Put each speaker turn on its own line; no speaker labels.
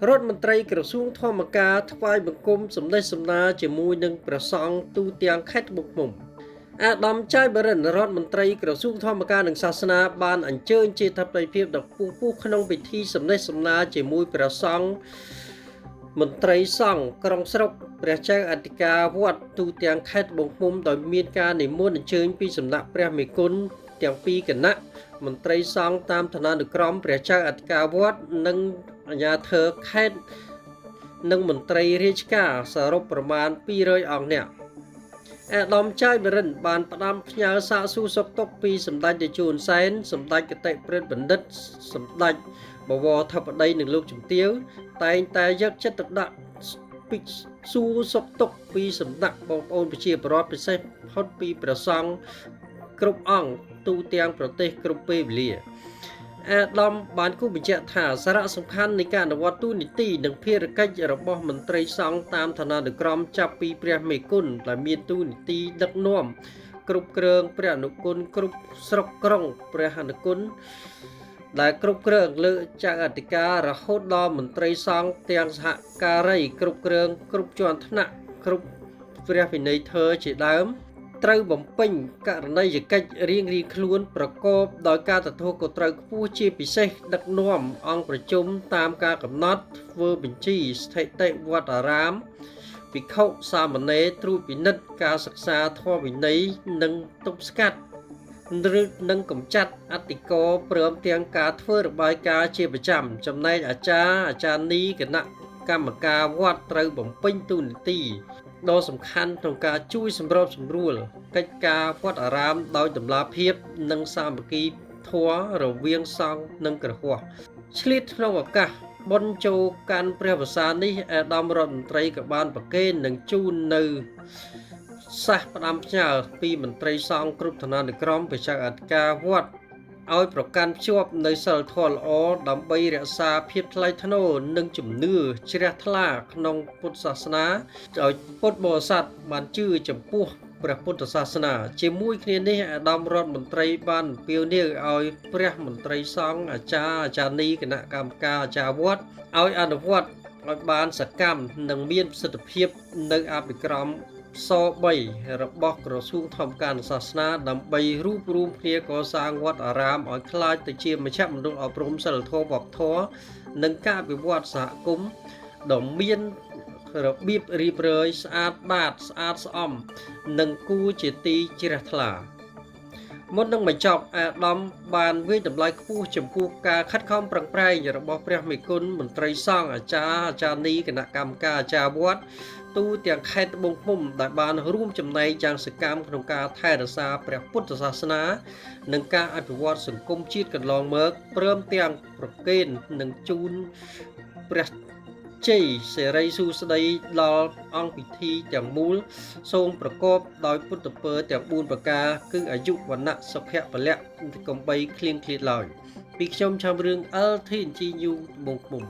រដ្ឋមន្ត្រីក្រសួងធម្មការថ្វាយបង្គំសម្ដេចសម្ដាជាមួយនឹងព្រះសង្ឃទូទាំងខេត្តត្បូងឃ្មុំអាដាមចៅបរិនរដ្ឋមន្ត្រីក្រសួងធម្មការនិងសាសនាបានអញ្ជើញជាថាបតីភាពដល់ពុះក្នុងពិធីសម្ដេចសម្ដាជាមួយព្រះសង្ឃមន្ត្រីសង្ឃក្រុងស្រុកព្រះចៅអធិការវត្តទូទាំងខេត្តត្បូងឃ្មុំដោយមានការនិមន្តអញ្ជើញពីសំណាក់ព្រះមេគុណទាំងពីរគណៈមន្ត្រីសង្ឃតាមឋានានុក្រមព្រះចៅអធិការវត្តនិងអាជ្ញាធរខេត្តនិងមន្ត្រីរាជការសរុបប្រមាណ200អង្គនាក់អាដាមចៅបរិនបានផ្ដាំផ្ញើសាកសួរសុខទុក្ខពីសម្ដេចតេជោហ៊ុនសែនសម្ដេចគតិព្រឹទ្ធបណ្ឌិតសម្ដេចបវរធិបតីនិងលោកជំទាវតែងតែយកចិត្តទុកដាក់ពីសួរសុខទុក្ខពីសម្ដេចបងប្អូនប្រជាពលរដ្ឋពិសេសផុតពីព្រះសង្ឃគ្រប់អង្គទូទាំងប្រទេសគ្រប់ពេលវេលាអាដាមបានគូបញ្ជាក់ថាសារៈសំខាន់នៃការអនុវត្តទូនីតិនិងភារកិច្ចរបស់មន្ត្រីសង្ឃតាមឋានានុក្រមចាប់ពីព្រះមេគុណដែលមានទូនីតិដឹកនាំគ្រប់គ្រងព្រះអនុគុណគ្រប់ស្រុកក្រុងព្រះអនុគុណដែលគ្រប់គ្រងលើចៅអធិការរហូតដល់មន្ត្រីសង្ឃទាំងសហការីគ្រប់គ្រងគ្រប់ជាន់ថ្នាក់គ្រប់ព្រះវិន័យធម៌ជាដើមត្រូវបំពេញករណីយកិច្ចរៀងៗខ្លួនប្រកបដោយការទទួលខុសត្រូវខ្ពស់ជាពិសេសដឹកនាំអង្គប្រជុំតាមការកំណត់ធ្វើបញ្ជីស្ថិតិវត្តអារាមភិក្ខុសាមណេរត្រួតពិនិត្យការសិក្សាធម៌វិន័យនិងទប់ស្កាត់ឬនឹងកម្ចាត់អតិកោព្រមទាំងការធ្វើរបាយការណ៍ជាប្រចាំចំណែកអាចារ្យនីគណៈកម្មការវត្តត្រូវបំពេញទូនីតិដ៏សំខាន់ក្នុងការជួយសម្របសម្រួលកិច្ចការវត្តអារាមដោយតម្លាភាពនិងសាមគ្គីធម៌រវាងសង្ឃនិងគ្រហស្ថឆ្លៀតក្នុងឱកាសបុណ្យចូលកាន់ព្រះវស្សានេះអាដាមរដ្ឋមន្ត្រីក៏បានប្រគេននិងជូននៅសាសផ្ដាំផ្ញើពីមន្ត្រីសង្ឃគ្រប់ឋានានុក្រមព្រះចៅអធិការវត្តឲ្យប្រកាន់ភ្ជាប់នៅសិលធម៌ល្អដើម្បីរក្សាភាពថ្លៃថ្នូរនិងជំនឿជ្រះថ្លាក្នុងពុទ្ធសាសនាឲ្យពុទ្ធបរិស័ទបានជឿចំពោះព្រះពុទ្ធសាសនាជាមួយគ្នានេះអាដាមរដ្ឋមន្ត្រីបានអំពាវនាវឲ្យព្រះមន្ត្រីសង្ឃអាចារ្យនីគណៈកម្មការអាចារ្យវត្តឲ្យអនុវត្តឲ្យបានសកម្មនិងមានប្រសិទ្ធភាពនៅអភិក្រមស3របស់ក្រសួងធម្មការនិងសាសនាដើម្បីរួបរวมគ្នាកសាងវត្តអារាមឲ្យក្លាយទៅជាមជ្ឈមណ្ឌលអប់រំសិលធម៌វប្បធម៌និងការអភិវឌ្ឍសហគមន៍ដ៏មានរបៀបរៀបរយស្អាតបាតស្អាតស្អំនិងគួរជាទីជ្រះថ្លាមុននឹងបញ្ចប់អាដាមបានវិយតម្លៃខ្ពស់ចំពោះការខិតខំប្រឹងប្រែងរបស់ព្រះមេគុណមន្ត្រីសង្ឃអាចារ្យនីគណៈកម្មការអាចារ្យវត្តទូទាំងខេត្តត្បូងឃ្មុំដែលបានរួមចំណែកយ៉ាងសកម្មក្នុងការថែរក្សាព្រះពុទ្ធសាសនានិងការអភិវឌ្ឍសង្គមជាតិកន្លងមកព្រមទាំងប្រគេននិងជូនព្រះជ័យសិរីសួស្តីដល់អង្គពិធីទាំងមូលសូមប្រកបដោយពុទ្ធពរទាំង4ប្រការគឺអាយុវណ្ណៈសុភៈពលៈកំបីឃ្លៀងឃ្លាតឡើយពីខ្ញុំឆាំរឿង LTNG News ត្បូងឃ្មុំ